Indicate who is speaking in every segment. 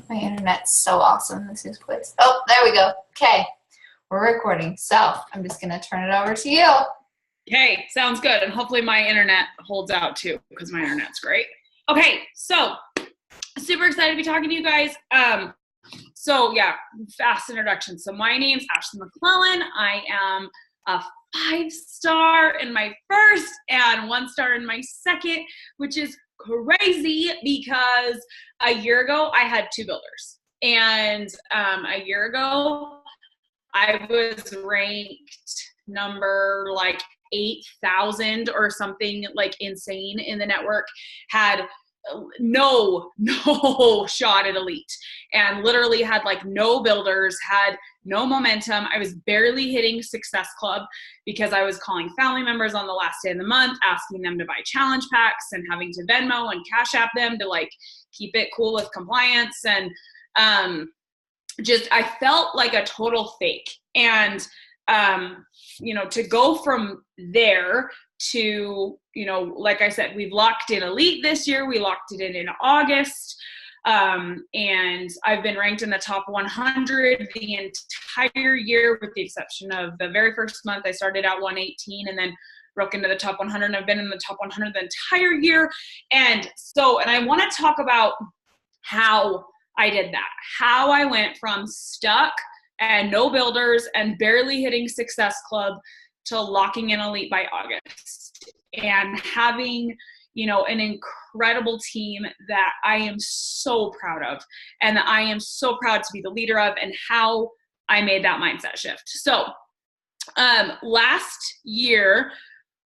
Speaker 1: My internet's so awesome. This is quiz. Oh, there we go. Okay, we're recording. So I'm just gonna turn it over to you.
Speaker 2: Okay, sounds good. And hopefully my internet holds out too, because my internet's great. Okay, so super excited to be talking to you guys. So yeah, fast introduction. So my name's Ashley McClellan. I am a 5-star in my first and 1-star in my second, which is crazy because a year ago I had 2 builders. And a year ago I was ranked number like 8,000 or something like insane in the network, had no shot at elite, and literally had like no builders, had no momentum. I was barely hitting Success Club because I was calling family members on the last day of the month, asking them to buy challenge packs and having to Venmo and Cash App them to like keep it cool with compliance. And just I felt like a total fake. And to go from there to, like I said, we've locked in elite this year. We locked it in August. And I've been ranked in the top 100 the entire year, with the exception of the very first month. I started at 118 and then broke into the top 100, and I've been in the top 100 the entire year. And I want to talk about how I did that, how I went from stuck and no builders and barely hitting Success Club to locking in elite by August, and having, an incredible team that I am so proud of and that I am so proud to be the leader of, and how I made that mindset shift. So last year,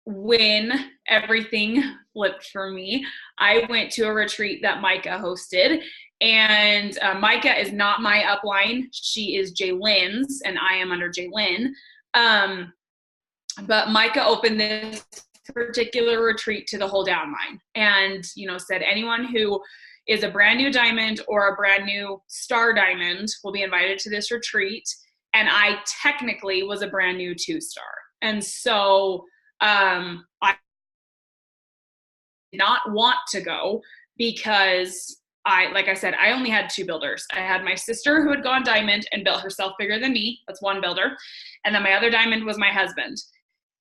Speaker 2: when everything flipped for me, I went to a retreat that Micah hosted. And Micah is not my upline. She is Jaylynn's, and I am under Jaylynn. But Micah opened this particular retreat to the whole downline, and said anyone who is a brand new diamond or a brand new star diamond will be invited to this retreat. And I technically was a brand new 2-star, and so I did not want to go because like I said, I only had 2 builders. I had my sister who had gone diamond and built herself bigger than me. That's 1 builder. And then my other diamond was my husband.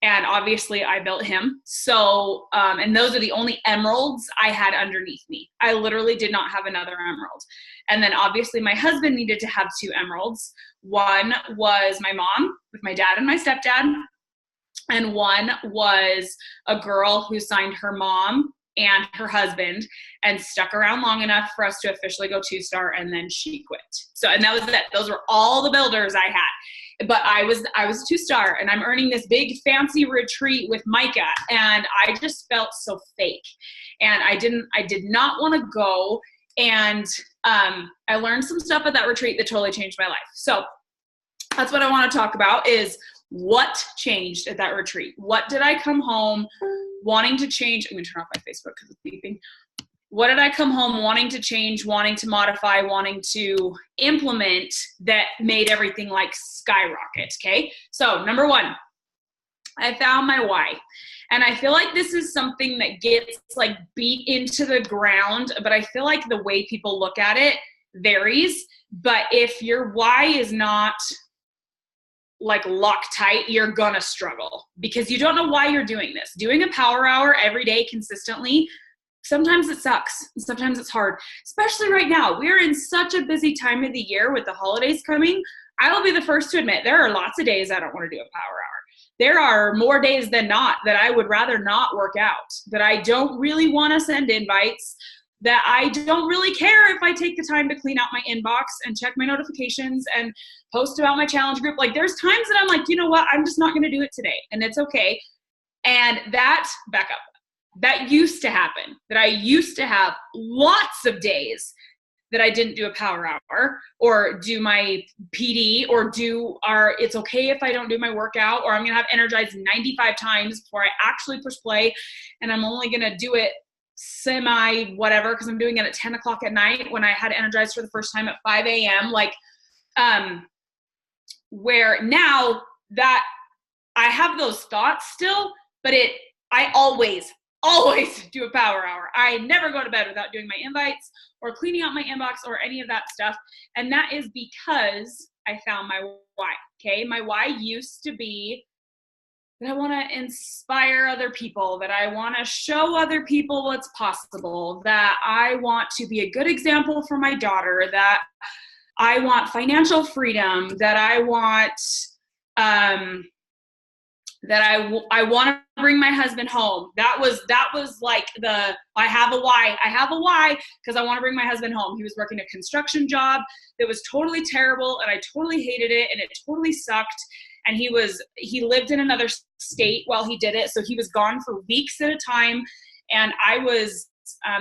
Speaker 2: And obviously I built him. So, and those are the only emeralds I had underneath me. I literally did not have another emerald. And then obviously my husband needed to have 2 emeralds. One was my mom with my dad and my stepdad. And one was a girl who signed her mom and her husband and stuck around long enough for us to officially go 2-star, and then she quit. So, and that was that. Those were all the builders I had. But I was a 2-star, and I'm earning this big fancy retreat with Micah, and I just felt so fake. And I did not want to go. And I learned some stuff at that retreat that totally changed my life. So that's what I want to talk about, is what changed at that retreat. What did I come home wanting to change? I'm going to turn off my Facebook because it's beeping. What did I come home wanting to change, wanting to modify, wanting to implement that made everything like skyrocket? Okay. So number 1, I found my why. And I feel like this is something that gets like beat into the ground, but I feel like the way people look at it varies. But if your why is not like Loctite, you're gonna struggle because you don't know why you're doing this. Doing a power hour every day consistently, sometimes it sucks. Sometimes it's hard, especially right now. We're in such a busy time of the year with the holidays coming. I will be the first to admit there are lots of days I don't want to do a power hour. There are more days than not that I would rather not work out, that I don't really want to send invites, that I don't really care if I take the time to clean out my inbox and check my notifications and post about my challenge group. Like, there's times that I'm like, you know what, I'm just not going to do it today. And it's okay. And that, back up, that used to happen, that I used to have lots of days that I didn't do a power hour or do my PD or it's okay if I don't do my workout, or I'm going to have energized 95 times before I actually push play. And I'm only going to do it semi whatever because I'm doing it at 10 o'clock at night, when I had energized for the first time at 5 a.m. Like, where now that I have those thoughts still, but I always always do a power hour. I never go to bed without doing my invites or cleaning out my inbox or any of that stuff. And that is because I found my why. Okay. My why used to be that I want to inspire other people, that I want to show other people what's possible, that I want to be a good example for my daughter, that I want financial freedom, that I want, I want to bring my husband home. That was like I have a why because I want to bring my husband home. He was working a construction job that was totally terrible and I totally hated it and it totally sucked. And he lived in another state while he did it. So he was gone for weeks at a time. And I was,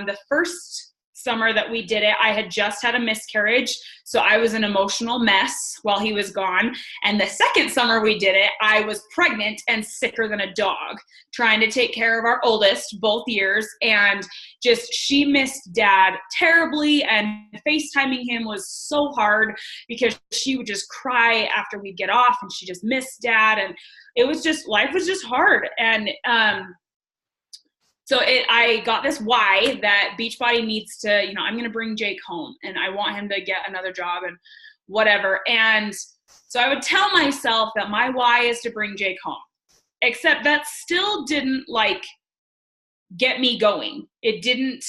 Speaker 2: the first summer that we did it, I had just had a miscarriage. So I was an emotional mess while he was gone. And the second summer we did it, I was pregnant and sicker than a dog, trying to take care of our oldest both years. And just, she missed dad terribly. And FaceTiming him was so hard because she would just cry after we'd get off and she just missed dad. And it was just, life was just hard. And, so I got this why that Beachbody needs to, I'm going to bring Jake home and I want him to get another job and whatever. And so I would tell myself that my why is to bring Jake home, except that still didn't get me going. It didn't,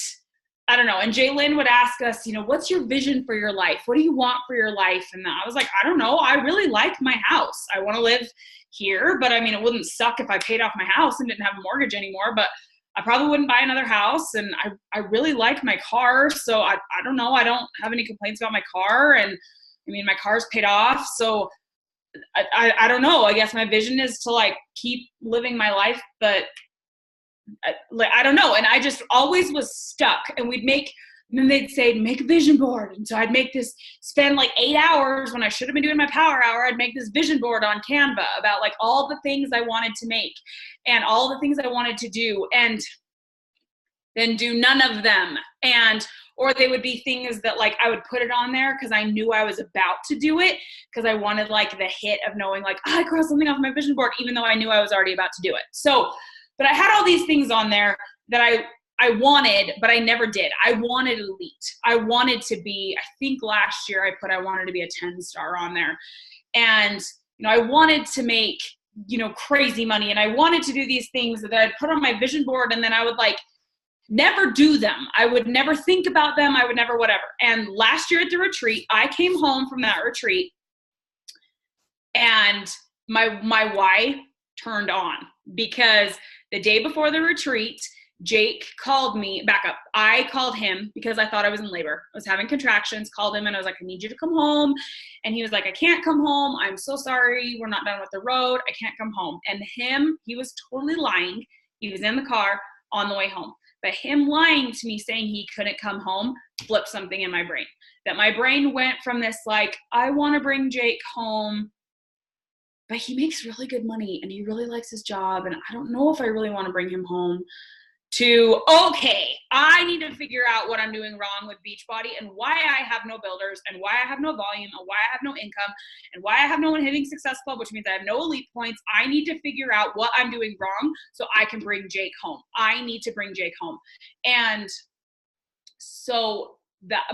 Speaker 2: I don't know. And Jalen would ask us, what's your vision for your life? What do you want for your life? And I was like, I don't know. I really like my house. I want to live here, but it wouldn't suck if I paid off my house and didn't have a mortgage anymore, but I probably wouldn't buy another house. And I really like my car. So I don't know. I don't have any complaints about my car. And my car's paid off. So I don't know. I guess my vision is to keep living my life, but I don't know. And I just always was stuck and then they'd say, make a vision board. And so I'd spend 8 hours when I should have been doing my power hour. I'd make this vision board on Canva about all the things I wanted to make and all the things I wanted to do and then do none of them. Or they would be things that I would put it on there because I knew I was about to do it because I wanted the hit of knowing I crossed something off my vision board, even though I knew I was already about to do it. So, but I had all these things on there that I wanted, but I never did. I wanted elite. I wanted to be, I think last year I wanted to be a 10-star on there. And, I wanted to make, crazy money. And I wanted to do these things that I'd put on my vision board. And then I would never do them. I would never think about them. I would never, whatever. And last year at the retreat, I came home from that retreat and my why turned on because the day before the retreat, Jake called me back up. I called him because I thought I was in labor. I was having contractions, called him and I was like, I need you to come home. And he was like, I can't come home. I'm so sorry. We're not done with the road. I can't come home. And he was totally lying. He was in the car on the way home. But him lying to me saying he couldn't come home flipped something in my brain. That my brain went from this I want to bring Jake home, but he makes really good money and he really likes his job. And I don't know if I really want to bring him home to, okay, I need to figure out what I'm doing wrong with Beachbody and why I have no builders and why I have no volume and why I have no income and why I have no one hitting Success Club, which means I have no elite points. I need to figure out what I'm doing wrong so I can bring Jake home. I need to bring Jake home. And so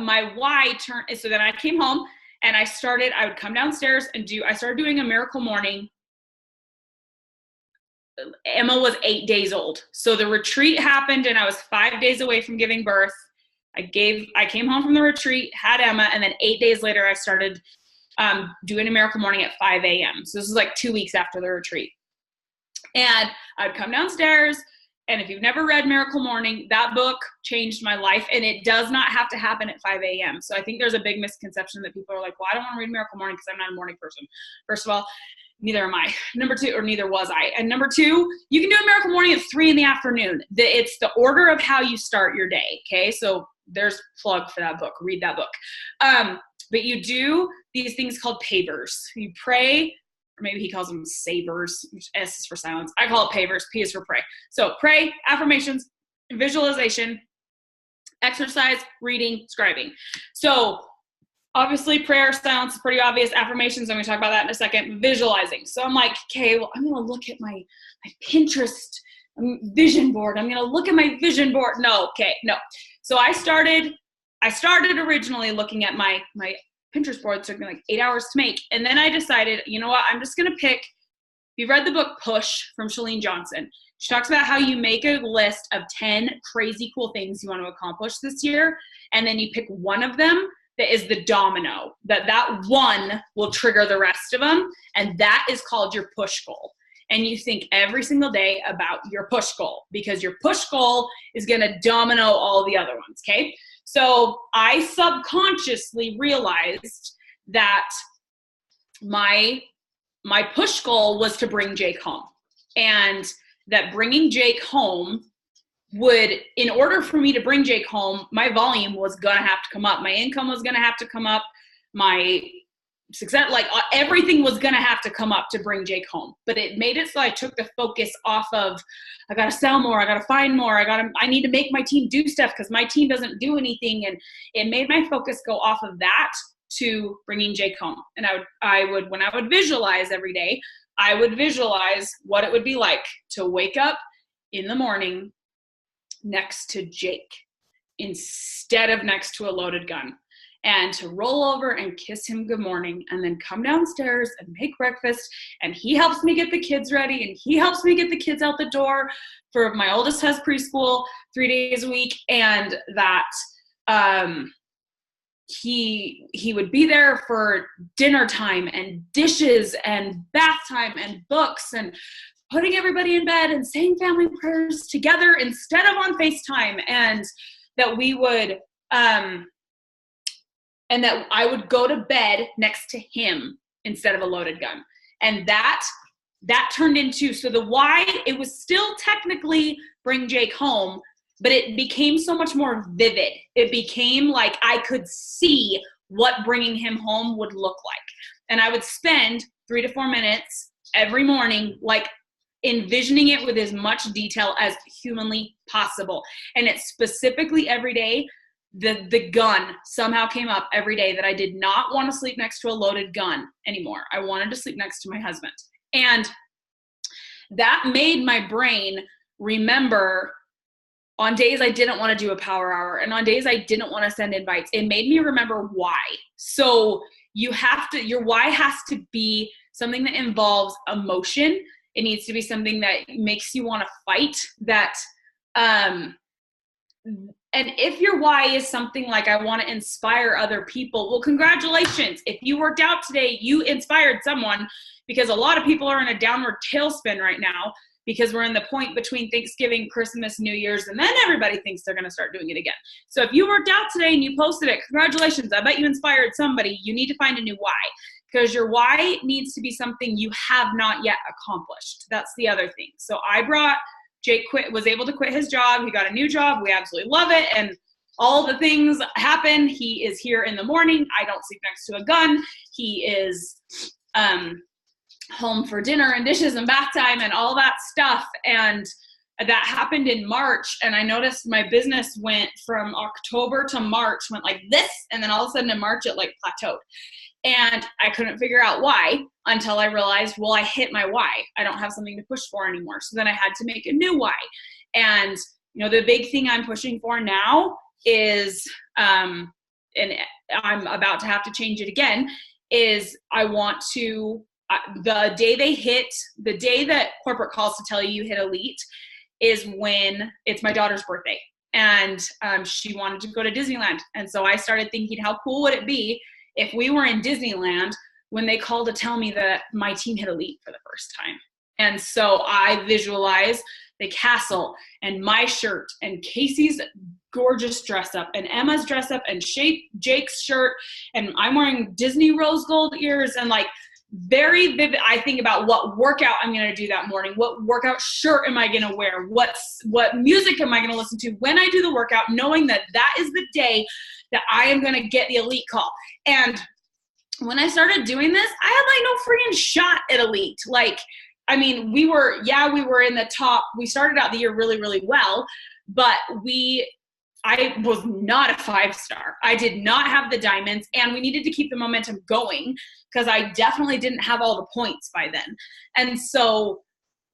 Speaker 2: my why turned, so then I came home and I would come downstairs and I started doing a miracle morning. Emma was 8 days old. So the retreat happened and I was 5 days away from giving birth. I came home from the retreat, had Emma, and then 8 days later I started doing a miracle morning at 5 a.m. So this was 2 weeks after the retreat. And I'd come downstairs, and if you've never read Miracle Morning, that book changed my life, and it does not have to happen at 5 a.m. So I think there's a big misconception that people are like, well, I don't want to read Miracle Morning because I'm not a morning person. First of all, neither am I. Number two, or neither was I. And number two, you can do a miracle morning at 3 p.m. It's the order of how you start your day. Okay. So there's a plug for that book. Read that book. But you do these things called pavers. You pray, or maybe he calls them savers, which S is for silence. I call it pavers. P is for pray. So pray, affirmations, visualization, exercise, reading, scribing. So obviously, prayer, silence is pretty obvious. Affirmations, I'm going to talk about that in a second. Visualizing. So I'm like, okay, well, I'm going to look at my Pinterest vision board. I'm going to look at my vision board. No. Okay. No. So I started originally looking at my Pinterest board. It took me like 8 hours to make. And then I decided, you know what? I'm just going to pick, if you've read the book Push from Chalene Johnson, she talks about how you make a list of 10 crazy cool things you want to accomplish this year. And then you pick one of them that is the domino, that one will trigger the rest of them. And that is called your push goal. And you think every single day about your push goal, because your push goal is going to domino all the other ones. Okay. So I subconsciously realized that my push goal was to bring Jake home, and that bringing Jake home would, in order for me to bring Jake home, my volume was going to have to come up. My income was going to have to come up. My success, like everything was going to have to come up to bring Jake home. But it made it so I took the focus off of, I got to sell more. I got to find more. I need to make my team do stuff because my team doesn't do anything. And it made my focus go off of that to bringing Jake home. And I would, when I would visualize every day, I would visualize what it would be like to wake up in the morning next to Jake instead of next to a loaded gun, and to roll over and kiss him good morning, and then come downstairs and make breakfast, and he helps me get the kids ready, and he helps me get the kids out the door. For my oldest has preschool 3 days a week, and that he would be there for dinner time and dishes and bath time and books and putting everybody in bed and saying family prayers together instead of on FaceTime, and that we would and that I would go to bed next to him instead of a loaded gun. And that turned into, so the why, it was still technically bring Jake home, but it became so much more vivid. It became like I could see what bringing him home would look like. And I would spend 3 to 4 minutes every morning, like envisioning it with as much detail as humanly possible. And it's specifically every day. The gun somehow came up every day, that I did not want to sleep next to a loaded gun anymore. I wanted to sleep next to my husband. And that made my brain remember on days I didn't want to do a power hour, and on days I didn't want to send invites, it made me remember why. So your why has to be something that involves emotion. It needs to be something that makes you want to fight, and if your why is something like, I want to inspire other people, well, congratulations. If you worked out today, you inspired someone, because a lot of people are in a downward tailspin right now, because we're in the point between Thanksgiving, Christmas, New Year's, and then everybody thinks they're going to start doing it again. So if you worked out today and you posted it, congratulations. I bet you inspired somebody. You need to find a new why, because your why needs to be something you have not yet accomplished. That's the other thing. So Jake was able to quit his job. He got a new job. We absolutely love it. And all the things happen. He is here in the morning. I don't sleep next to a gun. He is home for dinner and dishes and bath time and all that stuff. And that happened in March. And I noticed my business went from October to March, went like this. And then all of a sudden in March, it like plateaued. And I couldn't figure out why until I realized, well, I hit my why. I don't have something to push for anymore. So then I had to make a new why. And, the big thing I'm pushing for now is, and I'm about to have to change it again, is I want to, the day that corporate calls to tell you hit elite is when it's my daughter's birthday. And she wanted to go to Disneyland. And so I started thinking, how cool would it be if we were in Disneyland when they called to tell me that my team hit elite for the first time. And so I visualize the castle and my shirt and Casey's gorgeous dress up and Emma's dress up and Jake's shirt, and I'm wearing Disney rose gold ears, and like very vivid. I think about what workout I'm going to do that morning. What workout shirt am I going to wear? What music am I going to listen to when I do the workout, knowing that that is the day that I am going to get the elite call. And when I started doing this, I had like no freaking shot at elite. Like, I mean, we were in the top. We started out the year really, really well, but I was not a 5-star. I did not have the diamonds, and we needed to keep the momentum going because I definitely didn't have all the points by then. And so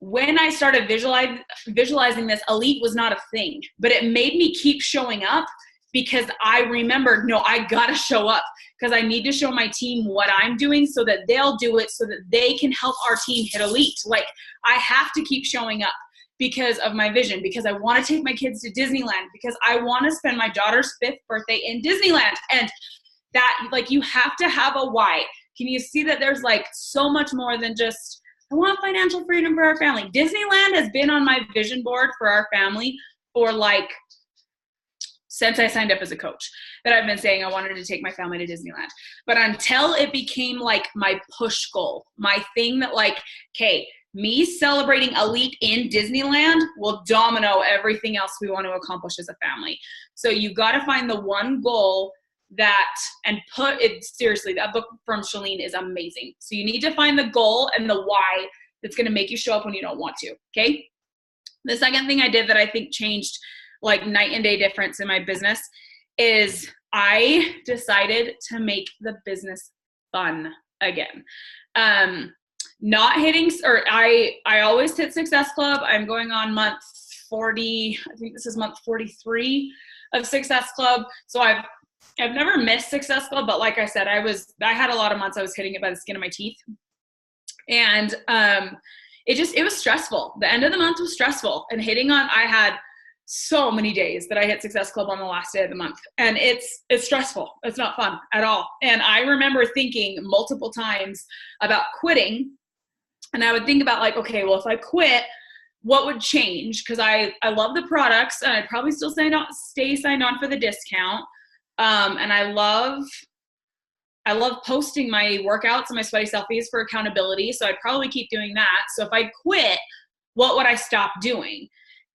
Speaker 2: when I started visualizing this, elite was not a thing, but it made me keep showing up because I remembered, no, I got to show up because I need to show my team what I'm doing so that they'll do it so that they can help our team hit elite. Like, I have to keep showing up because of my vision, because I want to take my kids to Disneyland, because I want to spend my daughter's 5th birthday in Disneyland. And that, like, you have to have a why. Can you see that there's like so much more than just, I want financial freedom for our family. Disneyland has been on my vision board for our family for like, since I signed up as a coach, that I've been saying I wanted to take my family to Disneyland. But until it became like my push goal, my thing that like, okay, me celebrating elite in Disneyland will domino everything else we want to accomplish as a family. So you got to find the one goal that, and put it, seriously, that book from Shalene is amazing. So you need to find the goal and the why that's going to make you show up when you don't want to. Okay. The second thing I did that I think changed like night and day difference in my business is I decided to make the business fun again. Not hitting, or I always hit Success Club. I'm going on month 40. I think this is month 43 of Success Club. So I've never missed Success Club, but like I said, I had a lot of months I was hitting it by the skin of my teeth. And it was stressful. The end of the month was stressful, and I had so many days that I hit Success Club on the last day of the month, and it's stressful. It's not fun at all. And I remember thinking multiple times about quitting, and I would think about like, okay, well, if I quit, what would change? Because I love the products, and I'd probably still stay signed on for the discount. And I love posting my workouts and my sweaty selfies for accountability. So I'd probably keep doing that. So if I quit, what would I stop doing?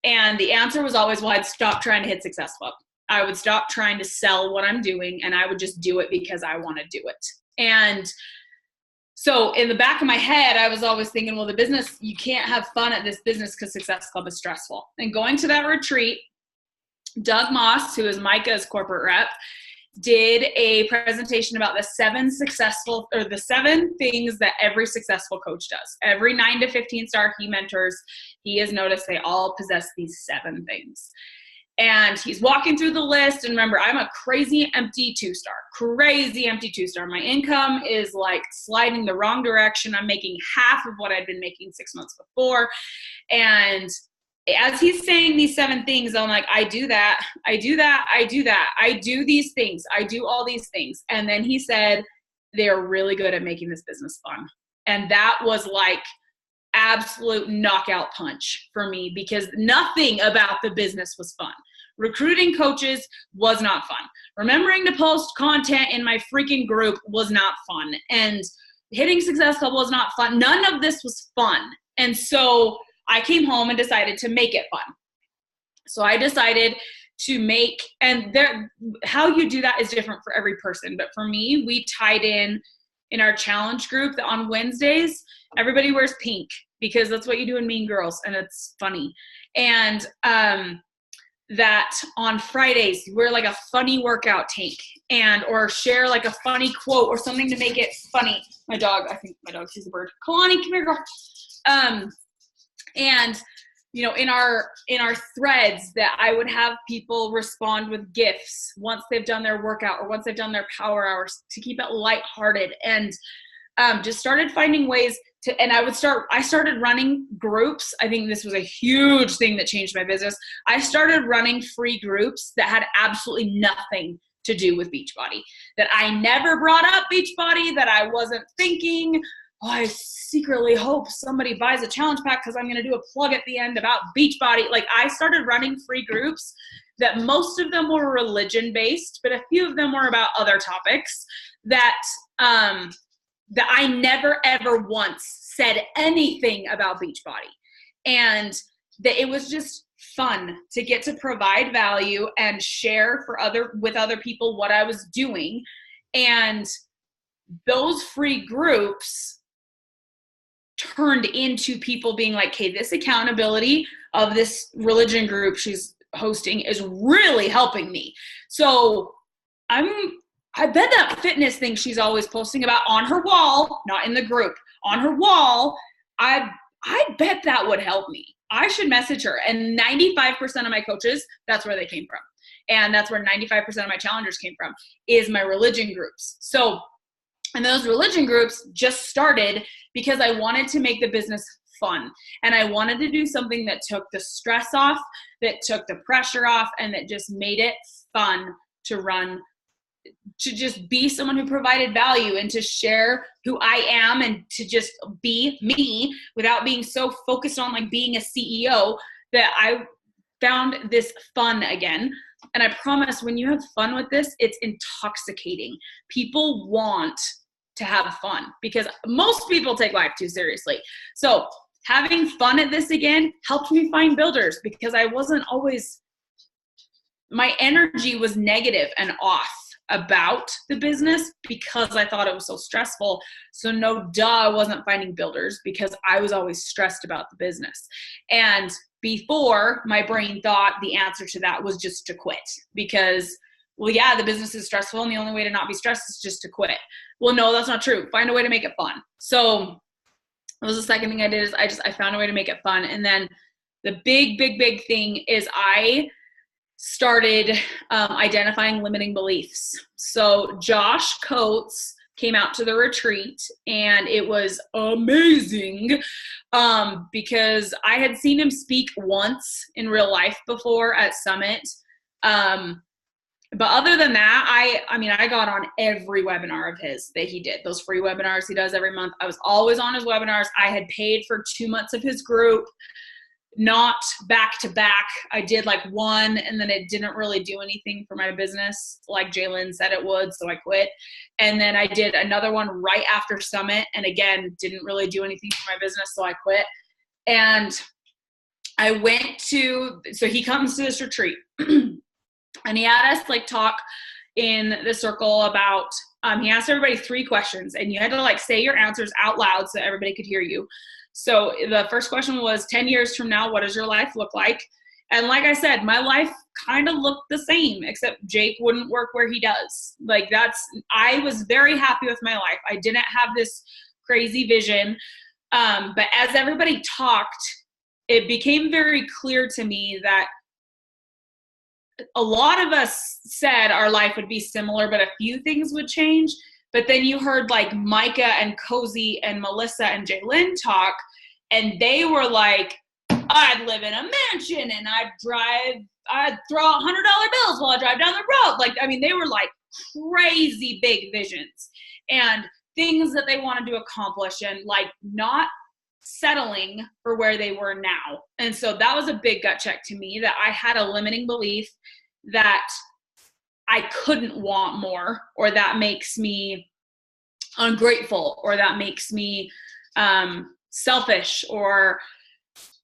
Speaker 2: And the answer was always, well, I'd stop trying to hit Success Club. I would stop trying to sell what I'm doing, and I would just do it because I want to do it. And so in the back of my head, I was always thinking, well, you can't have fun at this business because Success Club is stressful. And going to that retreat, Doug Moss, who is Micah's corporate rep, did a presentation about the 7 things that every successful coach does. Every 9 to 15 star he mentors, he has noticed they all possess these 7 things. And he's walking through the list. And remember, I'm a crazy empty 2-star. My income is like sliding the wrong direction. I'm making half of what I'd been making 6 months before. And as he's saying these 7 things, I'm like, I do that. I do these things. I do all these things. And then he said, they're really good at making this business fun. And that was like absolute knockout punch for me, because nothing about the business was fun. Recruiting coaches was not fun. Remembering to post content in my freaking group was not fun. And hitting Success Club was not fun. None of this was fun. And so I came home and decided to make it fun. So I decided to make, and how you do that is different for every person. But for me, we tied in our challenge group that on Wednesdays, everybody wears pink because that's what you do in Mean Girls, and it's funny. And that on Fridays, you wear like a funny workout tank or share like a funny quote or something to make it funny. My dog, she's a bird. Kalani, come here, girl. And you know, in our threads, that I would have people respond with gifts once they've done their workout or once they've done their power hours, to keep it lighthearted. And just started finding ways to, and I started running groups. I think this was a huge thing that changed my business. I started running free groups that had absolutely nothing to do with Beachbody, that I never brought up Beachbody, that I wasn't thinking, oh, I secretly hope somebody buys a challenge pack because I'm going to do a plug at the end about Beachbody. Like, I started running free groups that most of them were religion based, but a few of them were about other topics that I never ever once said anything about Beachbody. And that it was just fun to get to provide value and share with other people what I was doing. And those free groups turned into people being like, hey, this accountability of this religion group she's hosting is really helping me. So I bet that fitness thing she's always posting about on her wall, not in the group, on her wall, I bet that would help me. I should message her. And 95% of my coaches, that's where they came from. And that's where 95% of my challengers came from, is my religion groups. So, and those religion groups just started because I wanted to make the business fun. And I wanted to do something that took the stress off, that took the pressure off, and that just made it fun to run, to just be someone who provided value and to share who I am and to just be me without being so focused on like being a CEO, that I found this fun again. And I promise, when you have fun with this, it's intoxicating. People want to have fun because most people take life too seriously. So having fun at this again helped me find builders, because I wasn't always, my energy was negative and off about the business because I thought it was so stressful. So no duh, I wasn't finding builders because I was always stressed about the business. And before, my brain thought the answer to that was just to quit, because, well, yeah, the business is stressful and the only way to not be stressed is just to quit. Well, no, that's not true. Find a way to make it fun. So that was the second thing I did, is I found a way to make it fun. And then the big thing is I started identifying limiting beliefs. So Josh Coates came out to the retreat, and it was amazing because I had seen him speak once in real life before at Summit. But other than that, I got on every webinar of his that he did, those free webinars he does every month. I was always on his webinars. I had paid for 2 months of his group, not back to back. I did like one, and then it didn't really do anything for my business like Jalen said it would, so I quit. And then I did another one right after Summit, and again, didn't really do anything for my business, so I quit. And I went to, so he comes to this retreat and he had us like talk in the circle about, he asked everybody 3 questions, and you had to like say your answers out loud so that everybody could hear you. So the first question was, 10 years from now, what does your life look like? And like I said, my life kind of looked the same, except Jake wouldn't work where he does. Like I was very happy with my life. I didn't have this crazy vision. But as everybody talked, it became very clear to me that a lot of us said our life would be similar, but a few things would change. But then you heard like Micah and Cozy and Melissa and Jaylyn talk, and they were like, I'd live in a mansion and I'd throw out $100 bills while I drive down the road. Like, I mean, they were like crazy big visions and things that they wanted to accomplish, and like not settling for where they were now. And so that was a big gut check to me, that I had a limiting belief that I couldn't want more, or that makes me ungrateful, or that makes me selfish, or,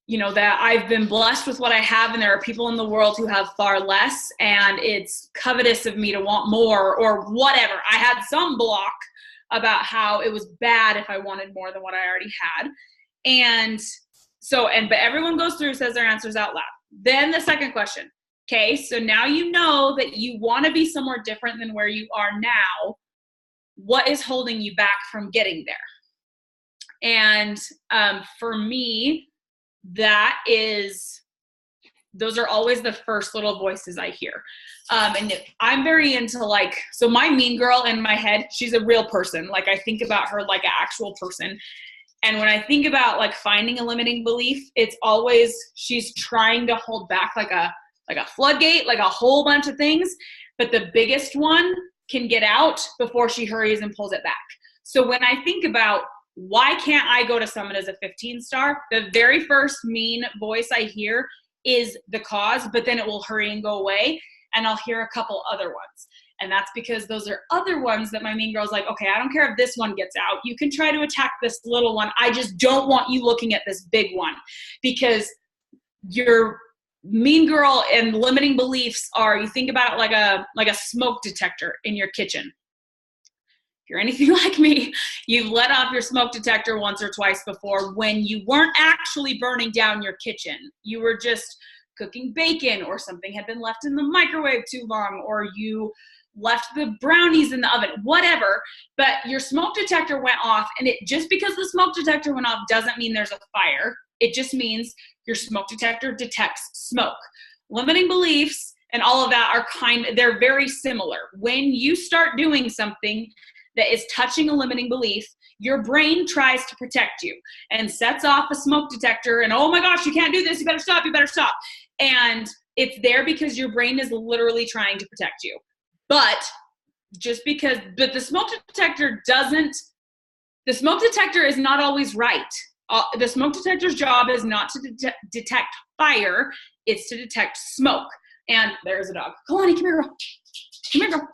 Speaker 2: you know, that I've been blessed with what I have and there are people in the world who have far less, and it's covetous of me to want more, or whatever. I had some block about how it was bad if I wanted more than what I already had. And so, but everyone goes through, says their answers out loud. Then the second question. Okay, so now you know that you want to be somewhere different than where you are now. What is holding you back from getting there? And for me, those are always the first little voices I hear. And I'm very into like, so my mean girl in my head, she's a real person. Like I think about her like an actual person. And when I think about like finding a limiting belief, it's always, she's trying to hold back like a floodgate, like a whole bunch of things. But the biggest one can get out before she hurries and pulls it back. So when I think about why can't I go to Summit as a 15-star, the very first mean voice I hear is the cause, but then it will hurry and go away. And I'll hear a couple other ones. And that's because those are other ones that my mean girl's like, okay, I don't care if this one gets out. You can try to attack this little one. I just don't want you looking at this big one, because your mean girl and limiting beliefs are, you think about it like a smoke detector in your kitchen. If you're anything like me, you've let off your smoke detector once or twice before when you weren't actually burning down your kitchen. You were just cooking bacon, or something had been left in the microwave too long, or you left the brownies in the oven, whatever, but your smoke detector went off, and just because the smoke detector went off doesn't mean there's a fire. It just means your smoke detector detects smoke. Limiting beliefs and all of that they're very similar. When you start doing something that is touching a limiting belief, your brain tries to protect you and sets off a smoke detector and, oh my gosh, you can't do this, you better stop. And it's there because your brain is literally trying to protect you. But the smoke detector is not always right. The smoke detector's job is not to detect fire, it's to detect smoke. And there's a dog. Kalani, come here, girl.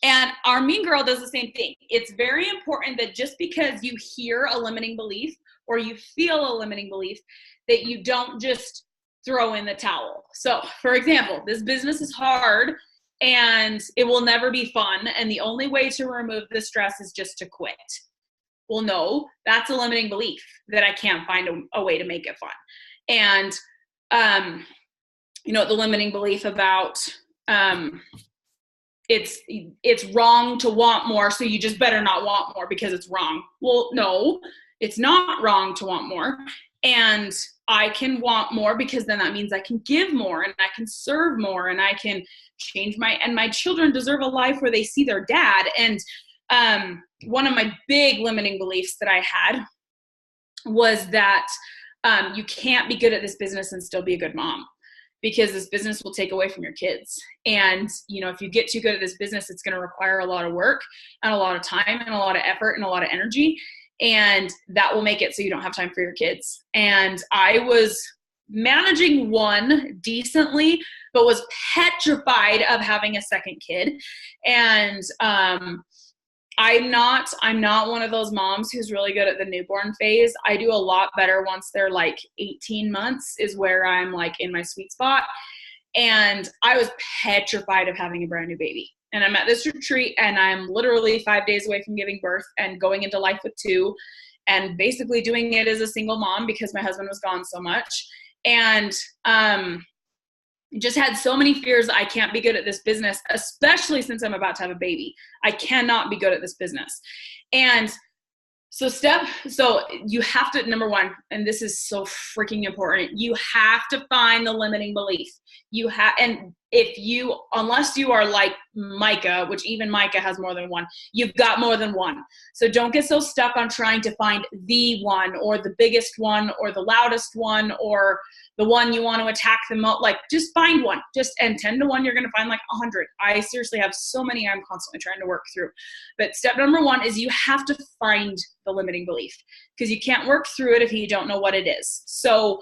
Speaker 2: And our mean girl does the same thing. It's very important that just because you hear a limiting belief or you feel a limiting belief, that you don't just throw in the towel. So, for example, this business is hard and it will never be fun, and the only way to remove the stress is just to quit. Well, no, that's a limiting belief, that I can't find a way to make it fun. And, the limiting belief about it's wrong to want more, so you just better not want more because it's wrong. Well, no, it's not wrong to want more. And I can want more because then that means I can give more and I can serve more and I can change my children deserve a life where they see their dad. And one of my big limiting beliefs that I had was that you can't be good at this business and still be a good mom, because this business will take away from your kids. And, if you get too good at this business, it's going to require a lot of work and a lot of time and a lot of effort and a lot of energy. And that will make it so you don't have time for your kids. And I was managing one decently, but was petrified of having a second kid. And, I'm not one of those moms who's really good at the newborn phase. I do a lot better once they're like 18 months is where I'm like in my sweet spot. And I was petrified of having a brand new baby. And I'm at this retreat and I'm literally 5 days away from giving birth and going into life with 2 and basically doing it as a single mom because my husband was gone so much. And, just had so many fears. I can't be good at this business, especially since I'm about to have a baby. I cannot be good at this business. And so you have to, number one, and this is so freaking important, you have to find the limiting belief. And unless you are like Micah, which even Micah has more than one, you've got more than one. So don't get so stuck on trying to find the one or the biggest one or the loudest one or the one you want to attack the most. Like, just find one. And 10 to 1, you're going to find like 100. I seriously have so many I'm constantly trying to work through. But step number 1 is you have to find the limiting belief, because you can't work through it if you don't know what it is. So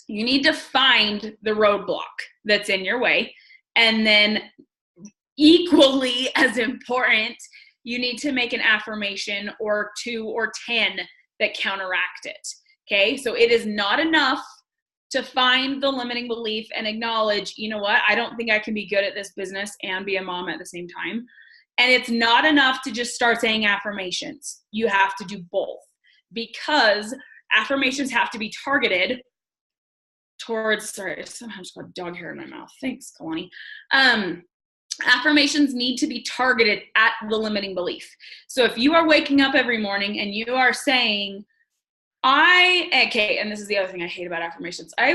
Speaker 2: you need to find the roadblock that's in your way. And then equally as important, you need to make an affirmation or 2 or 10 that counteract it. Okay, so it is not enough to find the limiting belief and acknowledge, you know what, I don't think I can be good at this business and be a mom at the same time. And it's not enough to just start saying affirmations. You have to do both, because affirmations have to be targeted towards, sorry, somehow just got dog hair in my mouth. Thanks, Kalani. Affirmations need to be targeted at the limiting belief. So if you are waking up every morning and you are saying, and this is the other thing I hate about affirmations. I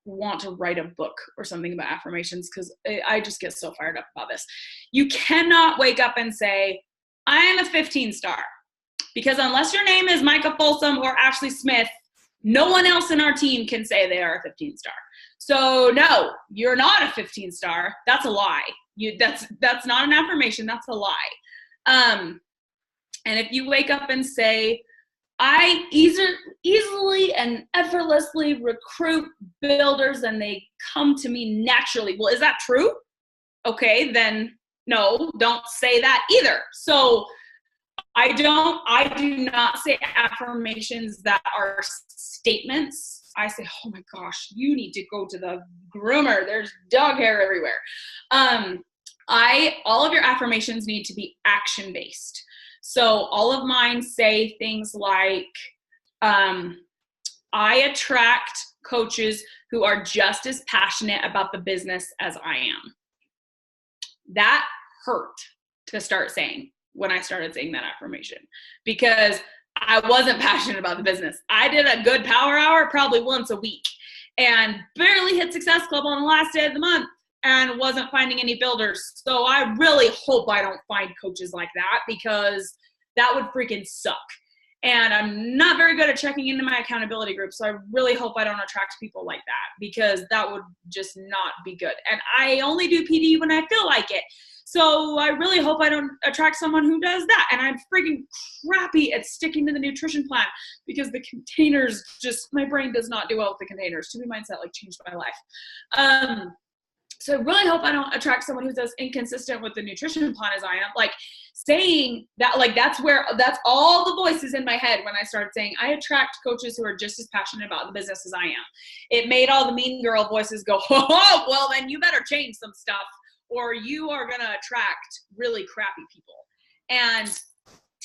Speaker 2: want to write a book or something about affirmations because I just get so fired up about this. You cannot wake up and say, I am a 15 star, because unless your name is Micah Folsom or Ashley Smith, no one else in our team can say they are a 15 star. So no, you're not a 15 star. That's a lie. That's not an affirmation. That's a lie. And if you wake up and say, I easily and effortlessly recruit builders and they come to me naturally. Well, is that true? Okay, then no, don't say that either. So I do not say affirmations that are statements. I say, oh my gosh, you need to go to the groomer. There's dog hair everywhere. All of your affirmations need to be action-based. So all of mine say things like, I attract coaches who are just as passionate about the business as I am. That hurt to start saying when I started saying that affirmation, because I wasn't passionate about the business. I did a good power hour probably once a week and barely hit Success Club on the last day of the month and wasn't finding any builders. So I really hope I don't find coaches like that, because that would freaking suck. And I'm not very good at checking into my accountability group. So I really hope I don't attract people like that, because that would just not be good. And I only do PD when I feel like it. So I really hope I don't attract someone who does that. And I'm freaking crappy at sticking to the nutrition plan, because the containers my brain does not do well with the containers. To be mindset changed my life. So I really hope I don't attract someone who's as inconsistent with the nutrition plan as I am. Saying that, that's all the voices in my head when I started saying I attract coaches who are just as passionate about the business as I am. It made all the mean girl voices go, oh, well, then you better change some stuff, or you are going to attract really crappy people. And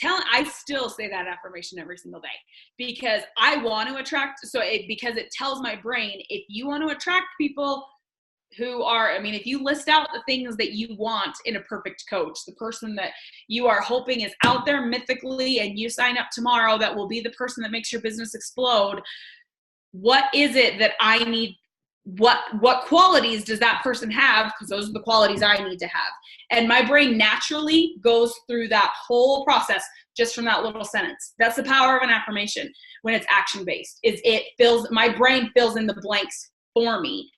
Speaker 2: I still say that affirmation every single day, because I want to attract, because it tells my brain, if you want to attract people who are, if you list out the things that you want in a perfect coach, the person that you are hoping is out there mythically, and you sign up tomorrow, that will be the person that makes your business explode. What is it that I need? What qualities does that person have? Because those are the qualities I need to have. And my brain naturally goes through that whole process just from that little sentence. That's the power of an affirmation when it's action-based, my brain fills in the blanks for me,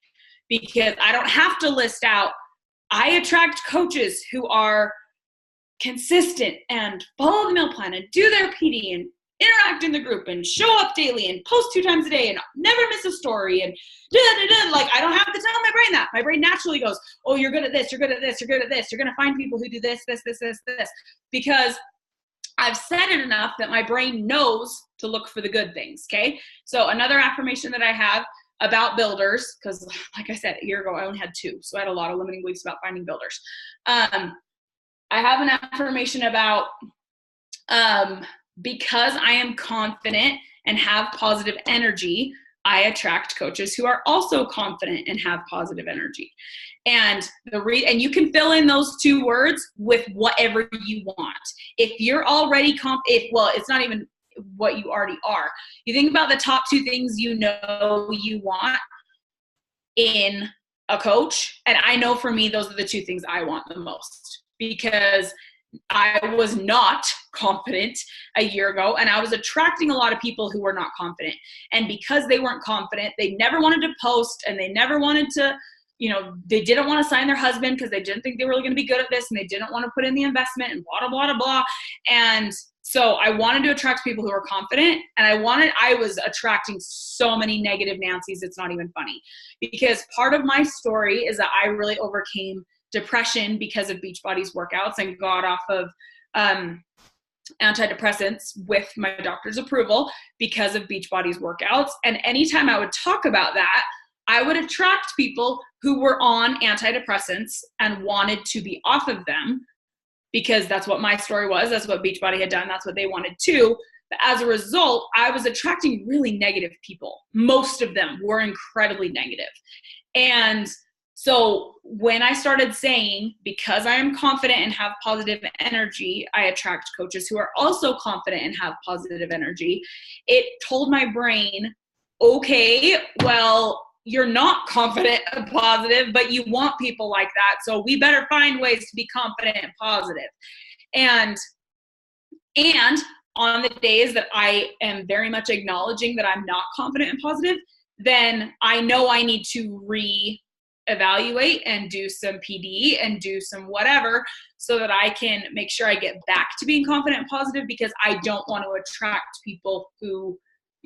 Speaker 2: because I don't have to list out, I attract coaches who are consistent and follow the meal plan and do their PD and interact in the group and show up daily and post 2 times a day and never miss a story and I don't have to tell my brain that. My brain naturally goes, oh, you're good at this, you're good at this, you're good at this. You're going to find people who do this, because I've said it enough that my brain knows to look for the good things. Okay. So another affirmation that I have about builders, because like I said, a year ago, I only had 2. So I had a lot of limiting beliefs about finding builders. I have an affirmation about, because I am confident and have positive energy, I attract coaches who are also confident and have positive energy. And and you can fill in those 2 words with whatever you want. If you're already it's not even what you already are. You think about the top 2 things you want in a coach. And I know for me, those are the 2 things I want the most, because I was not confident a year ago, and I was attracting a lot of people who were not confident. And because they weren't confident, they never wanted to post, and they never wanted to, they didn't want to sign their husband because they didn't think they were really going to be good at this, and they didn't want to put in the investment and blah, blah, blah, blah. And so I wanted to attract people who were confident, and I was attracting so many negative Nancys, it's not even funny. Because part of my story is that I really overcame depression because of Beachbody's workouts and got off of antidepressants with my doctor's approval because of Beachbody's workouts. And anytime I would talk about that, I would attract people who were on antidepressants and wanted to be off of them, because that's what my story was. That's what Beachbody had done. That's what they wanted too. But as a result, I was attracting really negative people. Most of them were incredibly negative. And so when I started saying, because I am confident and have positive energy, I attract coaches who are also confident and have positive energy, it told my brain, okay, well, you're not confident and positive, but you want people like that. So we better find ways to be confident and positive. And on the days that I am very much acknowledging that I'm not confident and positive, then I know I need to reevaluate and do some PD and do some whatever, so that I can make sure I get back to being confident and positive, because I don't want to attract people who,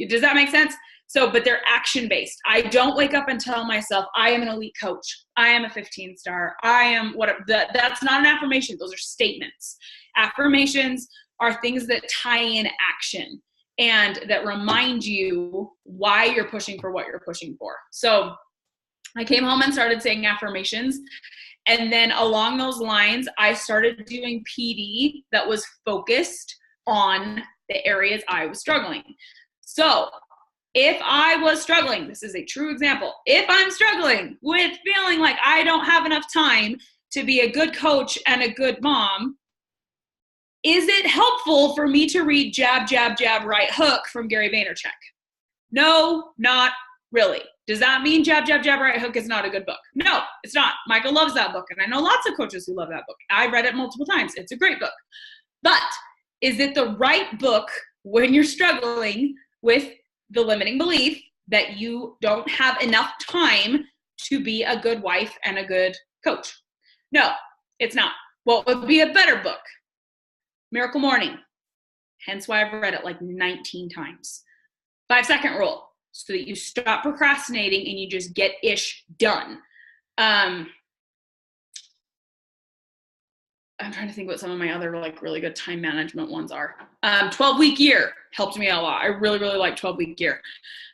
Speaker 2: does that make sense? So, but they're action-based. I don't wake up and tell myself, I am an elite coach. I am a 15-star. I am whatever. That's not an affirmation. Those are statements. Affirmations are things that tie in action and that remind you why you're pushing for what you're pushing for. So I came home and started saying affirmations. And then along those lines, I started doing PD that was focused on the areas I was struggling. So If I was struggling, this is a true example, if I'm struggling with feeling like I don't have enough time to be a good coach and a good mom, is it helpful for me to read Jab, Jab, Jab, Right Hook from Gary Vaynerchuk? No, not really. Does that mean Jab, Jab, Jab, Right Hook is not a good book? No, it's not. Michael loves that book, and I know lots of coaches who love that book. I've read it multiple times. It's a great book. But is it the right book when you're struggling with the limiting belief that you don't have enough time to be a good wife and a good coach? No, it's not. What would be a better book? Miracle Morning. Hence why I've read it like 19 times. 5-second rule, so that you stop procrastinating and you just get ish done. I'm trying to think what some of my other like really good time management ones are. 12-week year helped me a lot. I really, really like 12-week year.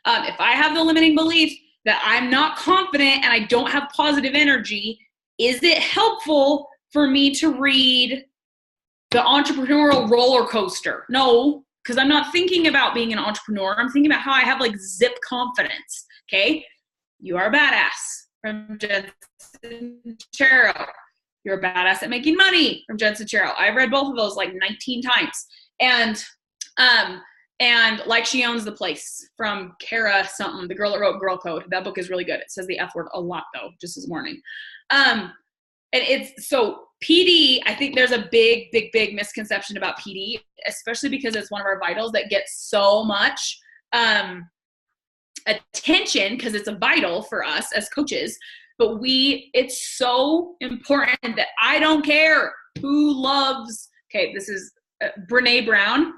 Speaker 2: If I have the limiting belief that I'm not confident and I don't have positive energy, is it helpful for me to read The Entrepreneurial Roller Coaster? No, because I'm not thinking about being an entrepreneur. I'm thinking about how I have like zip confidence. Okay. You Are a Badass from Jen Sincero. You're a Badass at Making Money from Jen Sincero. I've read both of those like 19 times. And Like She Owns the Place from Kara something, the girl that wrote Girl Code. That book is really good. It says the F word a lot though, just as a warning. And it's so PD, I think there's a big misconception about PD, especially because it's one of our vitals that gets so much attention because it's a vital for us as coaches. But it's so important that I don't care who loves, okay, this is Brene Brown.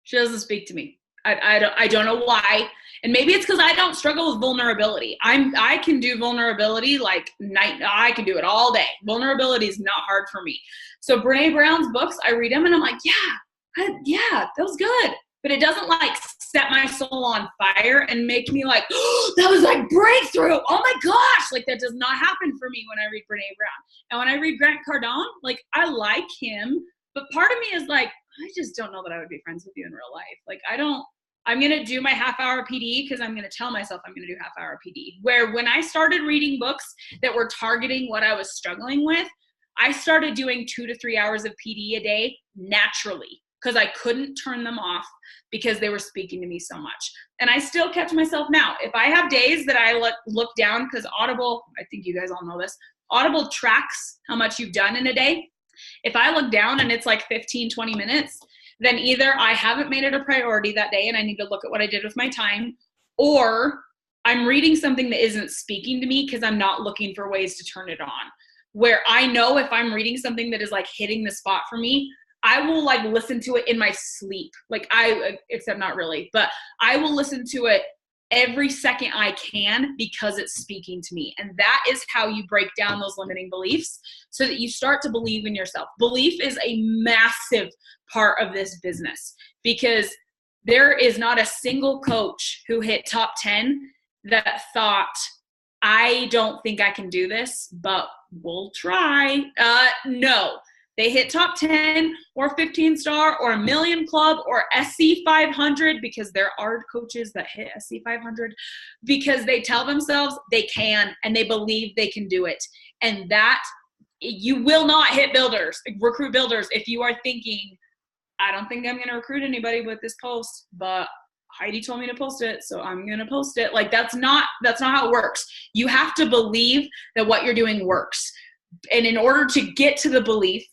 Speaker 2: She doesn't speak to me. I don't know why. And maybe it's because I don't struggle with vulnerability. I can do vulnerability like I can do it all day. Vulnerability is not hard for me. So Brene Brown's books, I read them and I'm like, yeah, that was good. But it doesn't like set my soul on fire and make me like, oh, that was like breakthrough. Oh my gosh. Like that does not happen for me when I read Brene Brown. And when I read Grant Cardone, like I like him, but part of me is like, I just don't know that I would be friends with you in real life. Like I'm going to do my half-hour PD because I'm going to tell myself I'm going to do half-hour PD. Where when I started reading books that were targeting what I was struggling with, I started doing 2 to 3 hours of PD a day naturally because I couldn't turn them off because they were speaking to me so much. And I still catch myself now. If I have days that I look down, because Audible, I think you guys all know this, Audible tracks how much you've done in a day. If I look down and it's like 15, 20 minutes, then either I haven't made it a priority that day and I need to look at what I did with my time, or I'm reading something that isn't speaking to me because I'm not looking for ways to turn it on. Where I know if I'm reading something that is like hitting the spot for me, I will like listen to it in my sleep. Except not really, but I will listen to it every second I can because it's speaking to me. And that is how you break down those limiting beliefs so that you start to believe in yourself. Belief is a massive part of this business because there is not a single coach who hit top 10 that thought, I don't think I can do this, but we'll try. No. They hit top 10 or 15 star or a million club or SC 500 because there are coaches that hit SC 500 because they tell themselves they can and they believe they can do it. And that you will not recruit builders if you are thinking, I don't think I'm going to recruit anybody with this post, but Heidi told me to post it, so I'm going to post it. Like that's not how it works. You have to believe that what you're doing works. And in order to get to the belief,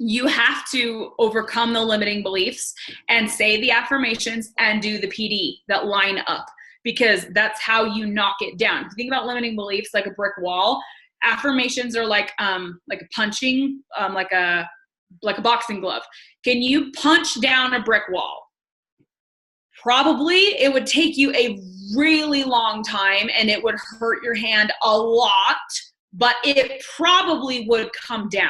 Speaker 2: you have to overcome the limiting beliefs and say the affirmations and do the PD that line up because that's how you knock it down. If you think about limiting beliefs like a brick wall, affirmations are like a punching, like a boxing glove. Can you punch down a brick wall? Probably it would take you a really long time and it would hurt your hand a lot, but it probably would come down.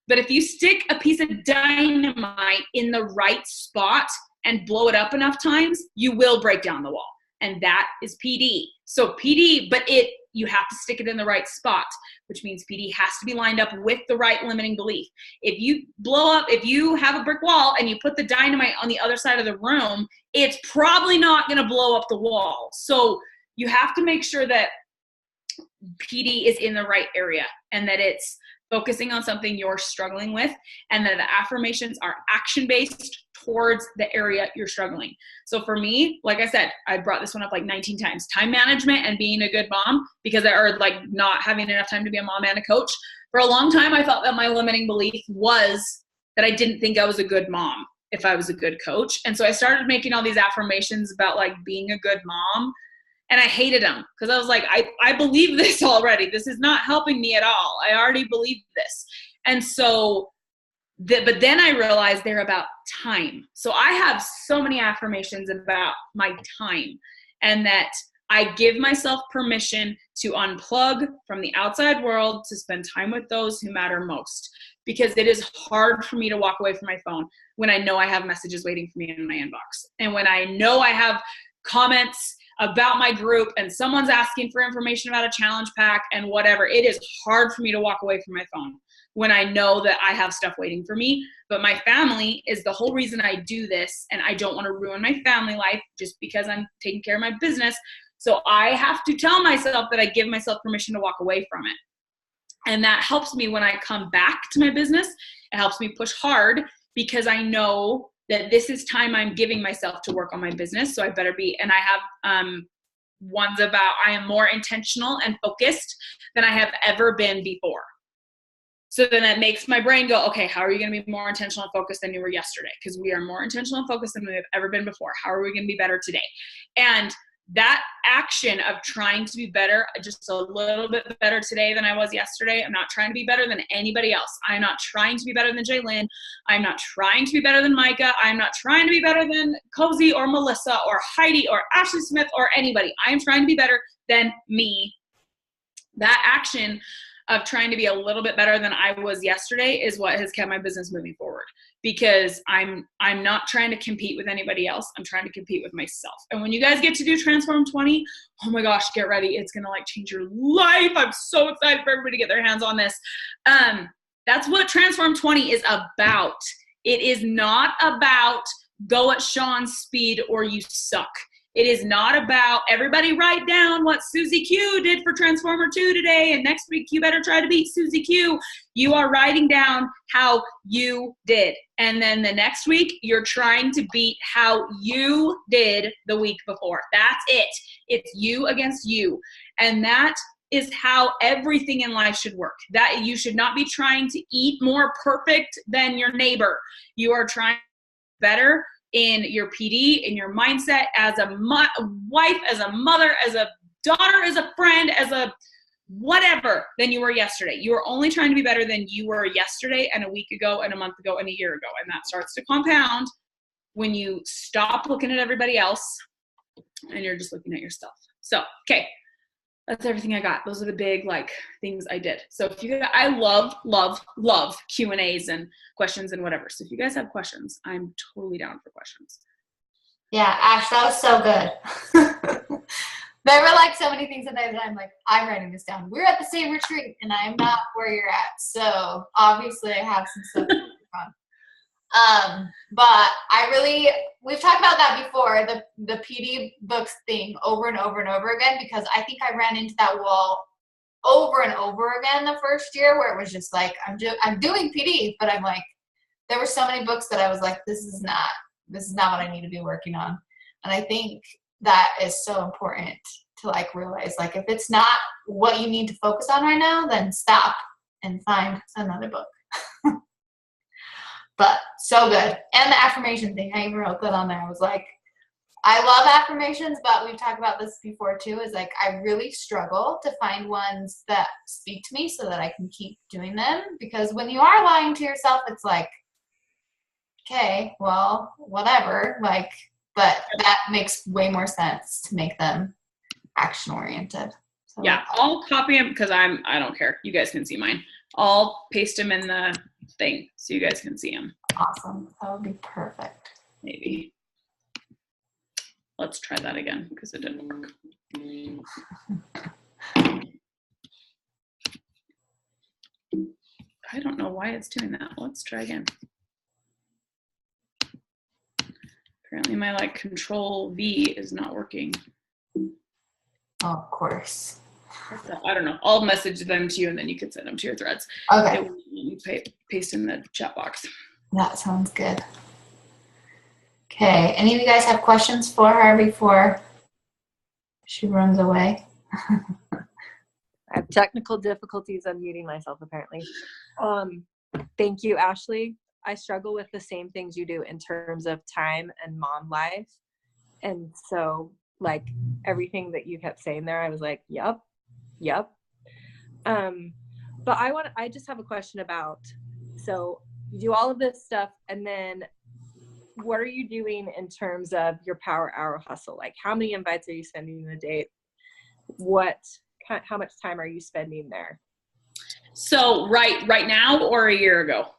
Speaker 2: But if you stick a piece of dynamite in the right spot and blow it up enough times, you will break down the wall. And that is PD. So PD, but you have to stick it in the right spot, which means PD has to be lined up with the right limiting belief. If you have a brick wall and you put the dynamite on the other side of the room, it's probably not going to blow up the wall. So you have to make sure that PD is in the right area and that it's focusing on something you're struggling with, and that the affirmations are action-based towards the area you're struggling. So for me, like I said, I brought this one up like 19 times, time management and being a good mom, because or like not having enough time to be a mom and a coach. For a long time, I thought that my limiting belief was that I didn't think I was a good mom if I was a good coach. And so I started making all these affirmations about like being a good mom. And I hated them because I was like, I believe this already. This is not helping me at all. I already believe this. And so, but then I realized they're about time. So I have so many affirmations about my time, and that I give myself permission to unplug from the outside world to spend time with those who matter most. Because it is hard for me to walk away from my phone when I know I have messages waiting for me in my inbox. And when I know I have comments about my group and someone's asking for information about a challenge pack and whatever, it is hard for me to walk away from my phone when I know that I have stuff waiting for me. But my family is the whole reason I do this, and I don't want to ruin my family life just because I'm taking care of my business. So I have to tell myself that I give myself permission to walk away from it. And that helps me when I come back to my business. It helps me push hard because I know that this is time I'm giving myself to work on my business. So I better be, and I have ones about I am more intentional and focused than I have ever been before. So then that makes my brain go, okay, how are you going to be more intentional and focused than you were yesterday? Because we are more intentional and focused than we have ever been before. How are we going to be better today? And that action of trying to be better, just a little bit better today than I was yesterday. I'm not trying to be better than anybody else. I'm not trying to be better than Jaylyn. I'm not trying to be better than Micah. I'm not trying to be better than Cozy or Melissa or Heidi or Ashley Smith or anybody. I am trying to be better than me. That action of trying to be a little bit better than I was yesterday is what has kept my business moving forward, because I'm not trying to compete with anybody else. I'm trying to compete with myself. And when you guys get to do Transform 20, oh my gosh, get ready. It's going to like change your life. I'm so excited for everybody to get their hands on this. That's what Transform 20 is about. It is not about go at Sean's speed or you suck. It is not about everybody write down what Susie Q did for Transformer 2 today, and next week you better try to beat Susie Q. You are writing down how you did. And then the next week, you're trying to beat how you did the week before. That's it. It's you against you. And that is how everything in life should work. That you should not be trying to eat more perfect than your neighbor. You are trying better in your PD, in your mindset, as a wife, as a mother, as a daughter, as a friend, as a whatever than you were yesterday. You are only trying to be better than you were yesterday and a week ago and a month ago and a year ago. And that starts to compound when you stop looking at everybody else and you're just looking at yourself. So, okay. That's everything I got. Those are the big things I did. So if you guys, I love Q&As and questions and whatever. So if you guys have questions, I'm totally down for questions.
Speaker 1: Yeah, Ash, that was so good. There were so many things that I'm like, I'm writing this down. We're at the same retreat and I'm not where you're at. So obviously I have some stuff to work on. But we've talked about that before, the PD books thing over and over and over again, because I think I ran into that wall over and over again the first year where it was just like, I'm doing PD, but I'm like, there were so many books that I was like, this is not what I need to be working on. And I think that is so important to realize, if it's not what you need to focus on right now, then stop and find another book. But so good. And the affirmation thing, I even wrote that on there. I was like, I love affirmations, but we've talked about this before too, is I really struggle to find ones that speak to me so that I can keep doing them. Because when you are lying to yourself, it's like, okay, well, whatever. But that makes way more sense to make them action oriented. So,
Speaker 2: yeah, I'll copy them because I don't care. You guys can see mine. I'll paste them in the thing so you guys can see them.
Speaker 1: Awesome. That would be perfect.
Speaker 2: Maybe. Let's try that again because it didn't work. I don't know why it's doing that. Let's try again. Apparently my like control V is not working.
Speaker 1: Oh, of course.
Speaker 2: I don't know. I'll message them to you and then you can send them to your threads.
Speaker 1: Okay.
Speaker 2: It will paste in the chat box.
Speaker 1: That sounds good. Okay. Any of you guys have questions for her before she runs away?
Speaker 3: I have technical difficulties unmuting myself, apparently. Thank you, Ashley. I struggle with the same things you do in terms of time and mom life. And so, like, everything that you kept saying there, I was like, yep. But I just have a question about, so you do all of this stuff, and then what are you doing in terms of your power hour hustle? Like, how many invites are you sending in a day? How much time are you spending there?
Speaker 2: So right now or a year ago?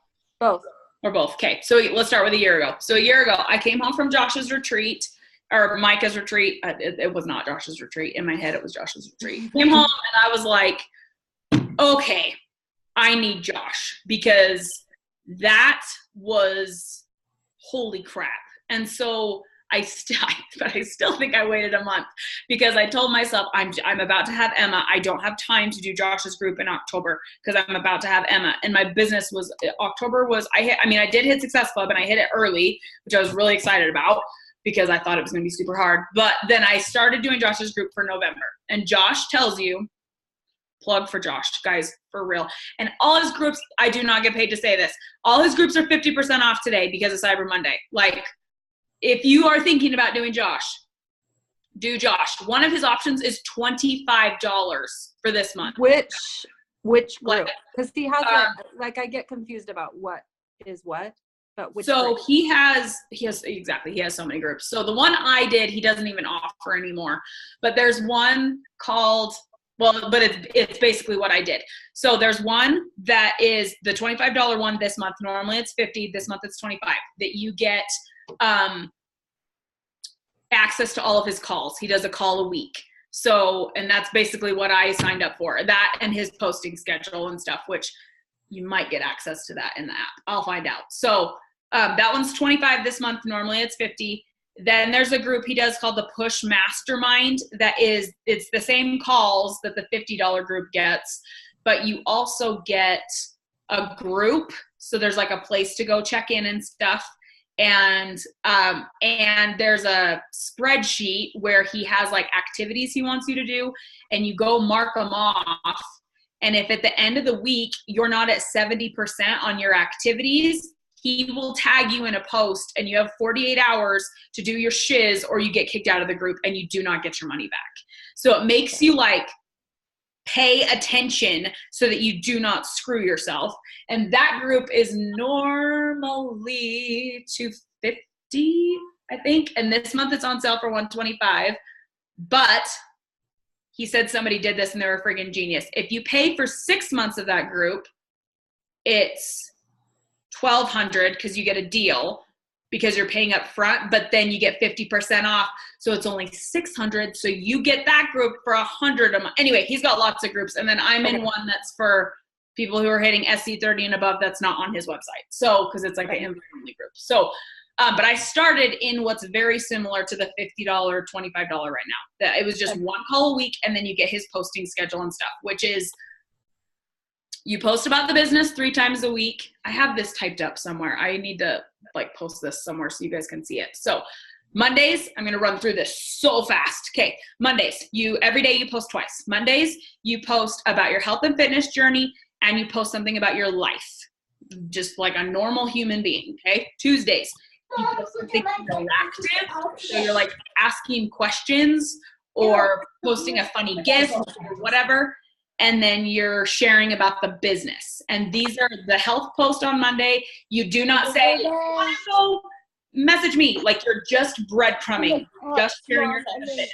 Speaker 3: Both.
Speaker 2: Or both. Okay. So let's start with a year ago. So a year ago, I came home from Josh's retreat or Micah's retreat. It was not Josh's retreat. In my head, it was Josh's retreat. Came home and I was like, okay, I need Josh, because that was holy crap. And so I still think I waited a month, because I told myself I'm about to have Emma. I don't have time to do Josh's group in October because I'm about to have Emma. And my business was October was I did hit Success Club and I hit it early, which I was really excited about because I thought it was going to be super hard. But then I started doing Josh's group for November, and Josh tells you, plug for Josh, guys, for real. And all his groups, I do not get paid to say this, all his groups are 50% off today because of Cyber Monday. Like, if you are thinking about doing Josh, do Josh. One of his options is $25 for this month.
Speaker 3: Which group? Because he has I get confused about what is what, but which
Speaker 2: so
Speaker 3: group?
Speaker 2: he has so many groups. So the one I did, he doesn't even offer anymore. But there's one called, but it's basically what I did. So there's one that is the $25 one this month. Normally it's $50. This month it's $25. That you get access to all of his calls. He does a call a week. So, and that's basically what I signed up for, that and his posting schedule and stuff, which you might get access to that in the app. I'll find out. So that one's $25 this month. Normally it's $50. Then there's a group he does called the Push Mastermind. It's the same calls that the $50 group gets, but you also get a group. So there's like a place to go check in and stuff. And there's a spreadsheet where he has like activities he wants you to do, and you go mark them off. And if at the end of the week, you're not at 70% on your activities, he will tag you in a post, and you have 48 hours to do your shiz, or you get kicked out of the group and you do not get your money back. So it makes you like pay attention so that you do not screw yourself. And that group is normally $250, I think. And this month it's on sale for $125. But he said somebody did this and they were a friggin' genius. If you pay for 6 months of that group, it's $1,200 because you get a deal because you're paying up front, but then you get 50% off. So it's only $600. So you get that group for $100 a month. Anyway, he's got lots of groups. And then I'm in one that's for people who are hitting SC30 and above. That's not on his website. So, cause it's like the invite-only group. So, but I started in what's very similar to the $50, $25 right now. That it was just one call a week, and then you get his posting schedule and stuff, which is you post about the business 3 times a week. I have this typed up somewhere. I need to like post this somewhere so you guys can see it. So Mondays, I'm going to run through this so fast. Okay. Mondays, every day you post twice. Mondays, you post about your health and fitness journey, and you post something about your life, just like a normal human being. Okay. Tuesdays, you post something interactive. So you're like asking questions or posting a funny GIF or whatever. And then you're sharing about the business. And these are the health post on Monday. You do not say, oh, message me. Like, you're just breadcrumbing, just sharing your fitness.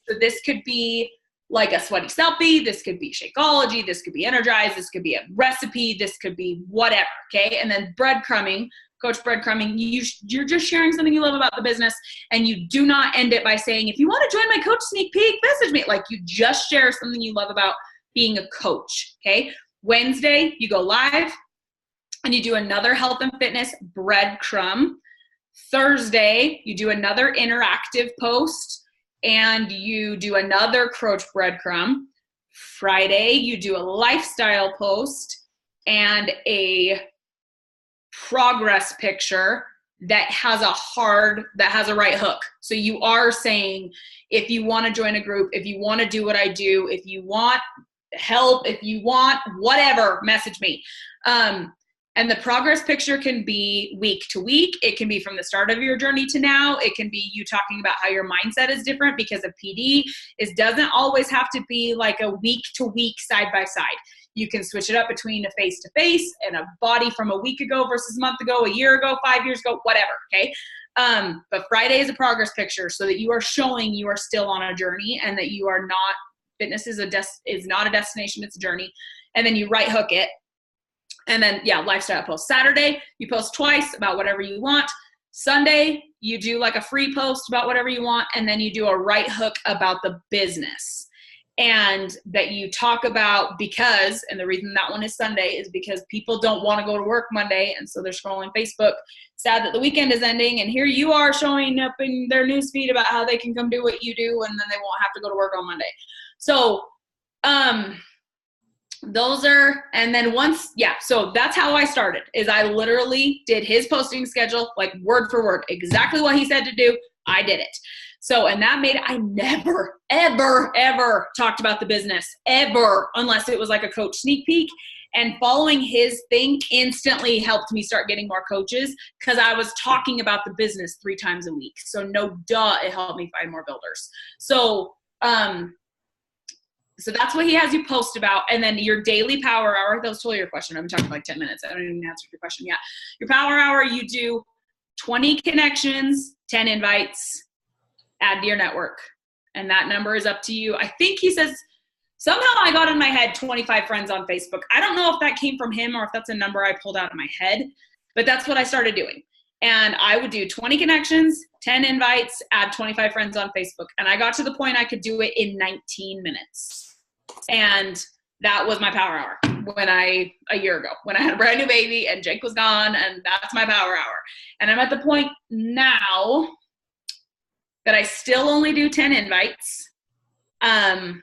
Speaker 2: So this could be like a sweaty selfie. This could be Shakeology. This could be Energize. This could be a recipe. This could be whatever. Okay. And then breadcrumbing coach breadcrumbing. You're just sharing something you love about the business, and you do not end it by saying, if you want to join my coach sneak peek, message me. Like, you just share something you love about being a coach, okay? Wednesday, you go live and you do another health and fitness breadcrumb. Thursday, you do another interactive post and you do another coach breadcrumb. Friday, you do a lifestyle post and a progress picture that has a right hook. So you are saying, if you want to join a group, if you want to do what I do, if you want help, if you want whatever, message me. And the progress picture can be week to week. It can be from the start of your journey to now. It can be you talking about how your mindset is different because of PD. It doesn't always have to be like a week to week side by side. You can switch it up between a face to face and a body from a week ago versus a month ago, a year ago, 5 years ago, whatever. Okay. But Friday is a progress picture so that you are showing you are still on a journey and that you are not, fitness is not a destination, it's a journey. And then you right hook it. And then, lifestyle post. Saturday, you post twice about whatever you want. Sunday, you do like a free post about whatever you want. And then you do a right hook about the business. And that you talk about and the reason that one is Sunday is because people don't want to go to work Monday. And so they're scrolling Facebook, sad that the weekend is ending. And here you are showing up in their newsfeed about how they can come do what you do. And then they won't have to go to work on Monday. So, so that's how I started, is I literally did his posting schedule, like word for word, exactly what he said to do. I did it. So, and that made, I never, ever, ever talked about the business ever, unless it was like a coach sneak peek. And following his thing instantly helped me start getting more coaches because I was talking about the business 3 times a week. So it helped me find more builders. So that's what he has you post about. And then your daily power hour, that was totally your question. I've been talking for like 10 minutes. I don't even answer your question yet. Your power hour, you do 20 connections, 10 invites, add to your network. And that number is up to you. I think he says, somehow I got in my head 25 friends on Facebook. I don't know if that came from him or if that's a number I pulled out of my head, but that's what I started doing. And I would do 20 connections, 10 invites, add 25 friends on Facebook. And I got to the point I could do it in 19 minutes. And that was my power hour a year ago, when I had a brand new baby and Jake was gone, and that's my power hour. And I'm at the point now that I still only do 10 invites. And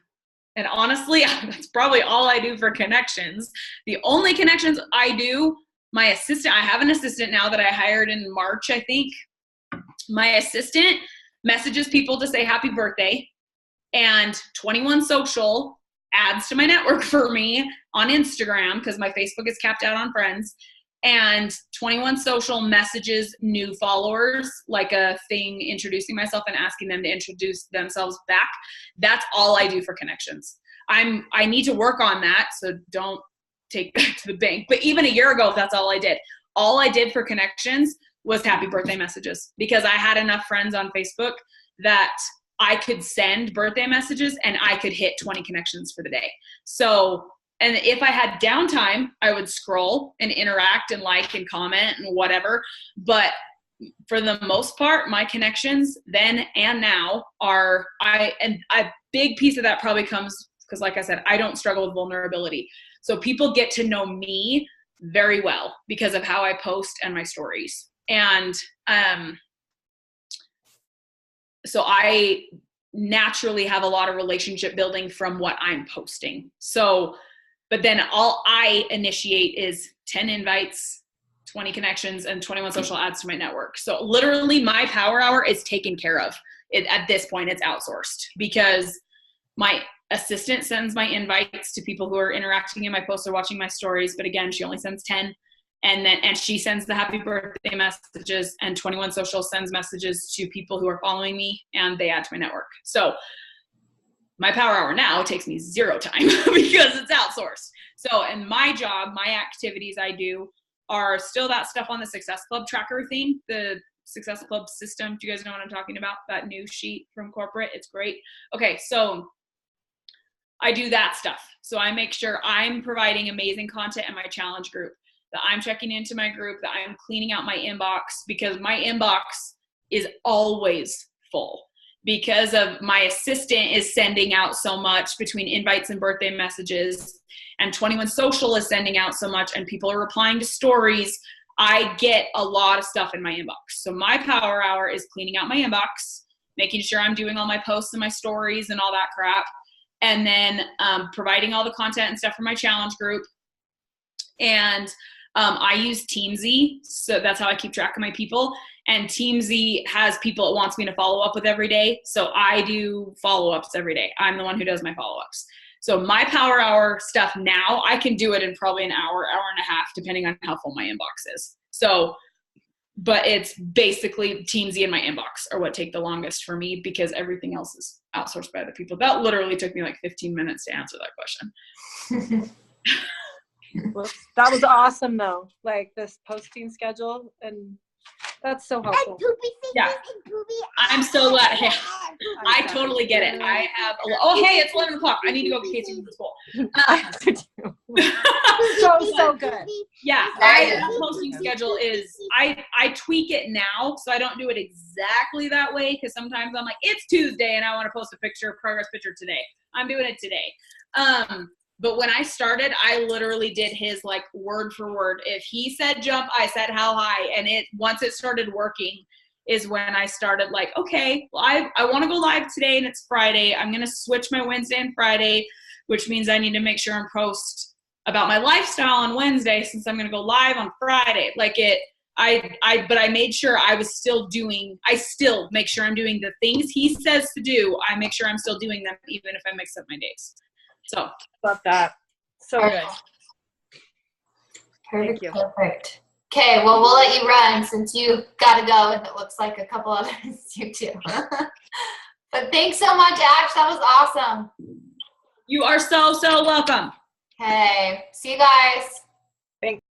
Speaker 2: honestly, that's probably all I do for connections. The only connections I do, I have an assistant now that I hired in March, I think. My assistant messages people to say happy birthday, and 21 Social adds to my network for me on Instagram because my Facebook is capped out on friends. And 21 Social messages new followers, like a thing introducing myself and asking them to introduce themselves back. That's all I do for connections. I need to work on that, so don't take that to the bank. But even a year ago, that's all I did. All I did for connections was happy birthday messages, because I had enough friends on Facebook that I could send birthday messages and I could hit 20 connections for the day. So, and if I had downtime, I would scroll and interact and like and comment and whatever. But for the most part, my connections then and now are, a big piece of that probably comes because, like I said, I don't struggle with vulnerability. So people get to know me very well because of how I post and my stories. And so I naturally have a lot of relationship building from what I'm posting. So, but then all I initiate is 10 invites, 20 connections, and 21 social adds to my network. So literally my power hour is taken care of. At this point, it's outsourced because my assistant sends my invites to people who are interacting in my posts or watching my stories. But again, she only sends 10. And she sends the happy birthday messages, and 21 Social sends messages to people who are following me, and they add to my network. So my power hour now takes me 0 time because it's outsourced. So, and my job, my activities I do are still that stuff on the Success Club tracker thing, the Success Club system. Do you guys know what I'm talking about? That new sheet from corporate. It's great. Okay. So I do that stuff. So I make sure I'm providing amazing content in my challenge group. that I'm checking into my group, that I'm cleaning out my inbox, because my inbox is always full because of my assistant is sending out so much between invites and birthday messages, and 21 Social is sending out so much, and people are replying to stories. I get a lot of stuff in my inbox. So my power hour is cleaning out my inbox, making sure I'm doing all my posts and my stories and all that crap, and then providing all the content and stuff for my challenge group. And I use Teamsy, so that's how I keep track of my people. And Teamsy has people it wants me to follow up with every day, so I do follow-ups every day. I'm the one who does my follow-ups. So my power hour stuff now, I can do it in probably an hour, hour and a half, depending on how full my inbox is. So, but it's basically Teamsy and my inbox are what take the longest for me, because everything else is outsourced by other people. That literally took me like 15 minutes to answer that question.
Speaker 3: Well, that was awesome though. Like this posting schedule, and that's so helpful.
Speaker 2: Yeah. I'm so glad. Hey, I totally get it. I have hey, it's 11 o'clock. I need to go get Casey from school.
Speaker 3: So good.
Speaker 2: Yeah, my posting schedule is, I tweak it now, so I don't do it exactly that way, because sometimes I'm like, it's Tuesday and I want to post a progress picture today. I'm doing it today. But when I started, I literally did his like word for word. If he said jump, I said how high. And once it started working is when I started like, okay, well, I want to go live today and it's Friday. I'm going to switch my Wednesday and Friday, which means I need to make sure and post about my lifestyle on Wednesday, since I'm going to go live on Friday. But I made sure I still make sure I'm doing the things he says to do. I make sure I'm still doing them, even if I mix up my days. So
Speaker 3: love that. So good.
Speaker 1: Perfect. Perfect. Okay, well, we'll let you run since you got to go, and it looks like a couple others do too. But thanks so much, Ash. That was awesome.
Speaker 2: You are so welcome.
Speaker 1: Okay, see you guys.